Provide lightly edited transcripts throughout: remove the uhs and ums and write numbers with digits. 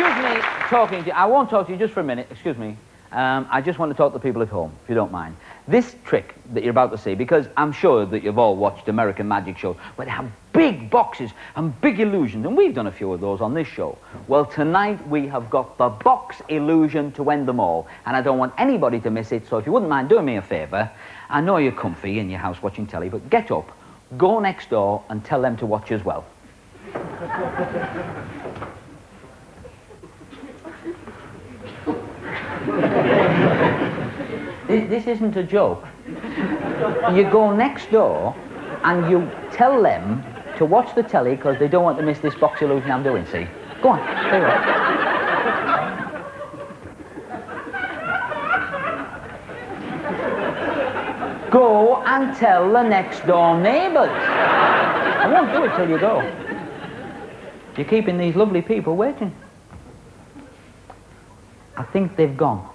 excuse me talking to you. I won't talk to you just for a minute. Excuse me. I just want to talk to people at home, if you don't mind. This trick that you're about to see, because I'm sure that you've all watched American magic shows where they have big boxes and big illusions, and we've done a few of those on this show. Well, tonight we have got the box illusion to end them all, and I don't want anybody to miss it, so if you wouldn't mind doing me a favour, I know you're comfy in your house watching telly, but get up, go next door and tell them to watch as well. This isn't a joke. You go next door and you tell them to watch the telly because they don't want to miss this box illusion I'm doing, see? Go on, there you are. Go and tell the next door neighbours. I won't do it till you go. You're keeping these lovely people waiting. I think they've gone.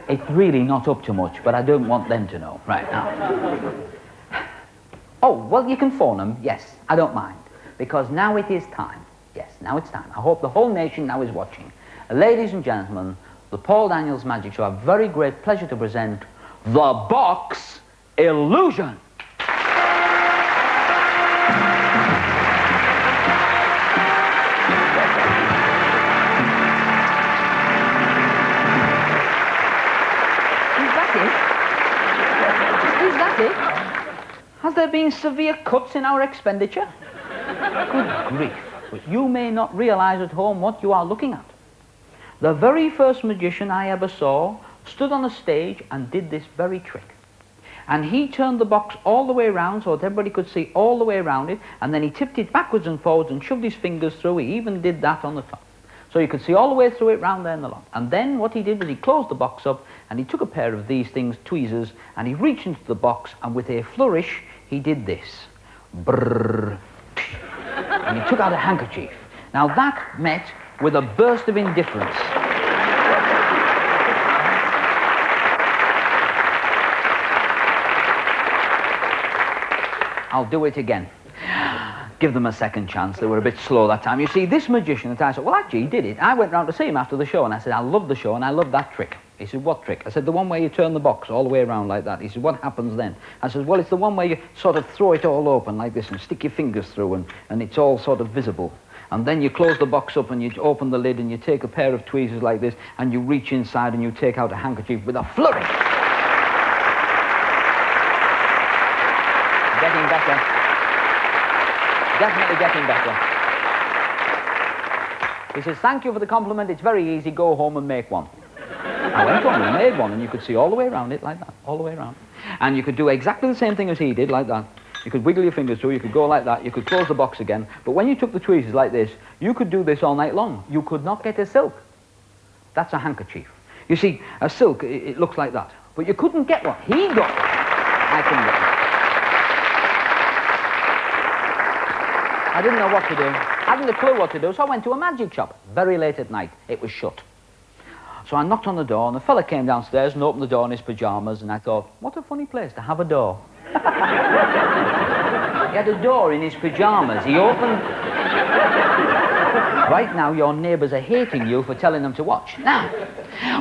It's really not up to much, but I don't want them to know right now. Oh, well, you can phone them, yes, I don't mind, because now it is time. Yes, now it's time. I hope the whole nation now is watching. Ladies and gentlemen, the Paul Daniels Magic Show, a very great pleasure to present the Box Illusion. Has there been severe cuts in our expenditure? Good grief. But you may not realise at home what you are looking at. The very first magician I ever saw stood on a stage and did this very trick. And he turned the box all the way around so that everybody could see all the way around it, and then he tipped it backwards and forwards and shoved his fingers through. He even did that on the top. So you could see all the way through it round there in the lot. And then what he did was he closed the box up and he took a pair of these things, tweezers, and he reached into the box and with a flourish he did this. Brrr. And he took out a handkerchief. Now that met with a burst of indifference. I'll do it again. Give them a second chance. They were a bit slow that time. You see, this magician that I said, well, actually, he did it. I went round to see him after the show, and I said, I love the show, and I love that trick. He said, what trick? I said, the one where you turn the box all the way around like that. He said, what happens then? I said, well, it's the one where you sort of throw it all open like this and stick your fingers through, and it's all sort of visible. And then you close the box up, and you open the lid, and you take a pair of tweezers like this, and you reach inside, and you take out a handkerchief with a flourish. Getting better. Definitely getting better. He says, thank you for the compliment, it's very easy, go home and make one. I went home and made one, and you could see all the way around it like that, all the way around. And you could do exactly the same thing as he did, like that. You could wiggle your fingers through, you could go like that, you could close the box again, but when you took the tweezers like this, you could do this all night long. You could not get a silk. That's a handkerchief. You see, a silk, it looks like that, but you couldn't get one. He got one. I couldn't get one. I didn't know what to do. I hadn't a clue what to do, so I went to a magic shop. Very late at night. It was shut. So I knocked on the door, and the fella came downstairs and opened the door in his pyjamas, and I thought, what a funny place to have a door. He had a door in his pyjamas. He opened... Right now, your neighbours are hating you for telling them to watch. Now,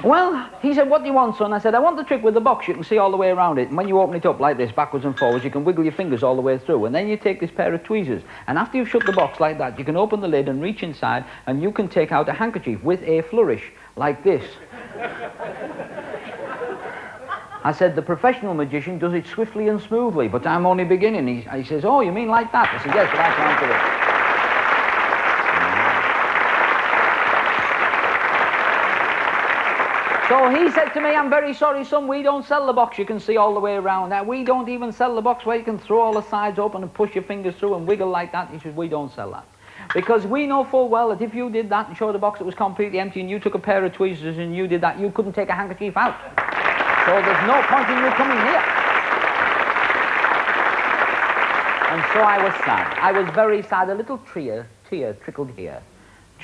well, he said, what do you want, son? I said, I want the trick with the box. You can see all the way around it. And when you open it up like this, backwards and forwards, you can wiggle your fingers all the way through. And then you take this pair of tweezers. And after you've shut the box like that, you can open the lid and reach inside, and you can take out a handkerchief with a flourish, like this. I said, the professional magician does it swiftly and smoothly, but I'm only beginning. He says, oh, you mean like that? I said, yes, but I can't do it. So he said to me, I'm very sorry, son, we don't sell the box you can see all the way around. Now, we don't even sell the box where you can throw all the sides open and push your fingers through and wiggle like that. He said, we don't sell that. Because we know full well that if you did that and showed the box that was completely empty and you took a pair of tweezers and you did that, you couldn't take a handkerchief out. So there's no point in you coming here. And so I was sad. I was very sad. A little tear trickled here.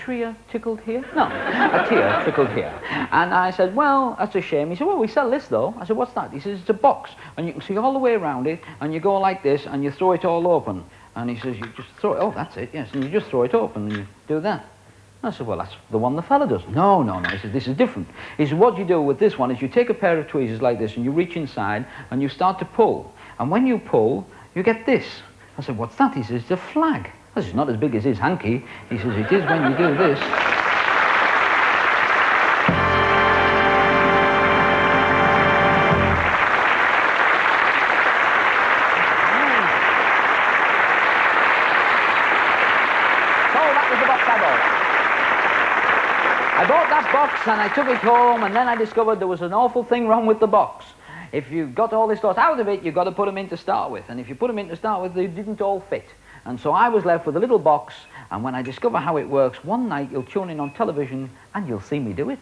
Tear trickled here? No, a tear trickled here. And I said, well, that's a shame. He said, well, we sell this, though. I said, what's that? He says, it's a box, and you can see all the way around it, and you go like this, and you throw it all open. And he says, you just throw it, oh, that's it, yes, and you just throw it open, and you do that. I said, well, that's the one the fella does. No, no, no. He said, this is different. He said, what you do with this one is you take a pair of tweezers like this and you reach inside and you start to pull. And when you pull, you get this. I said, what's that? He says, it's a flag. I said, it's not as big as his hanky. He says, it is when you do this. I bought that box and I took it home, and then I discovered there was an awful thing wrong with the box. If you got all the stuff out of it, you've got to put them in to start with. And if you put them in to start with, they didn't all fit. And so I was left with a little box, and when I discover how it works, one night you'll tune in on television and you'll see me do it.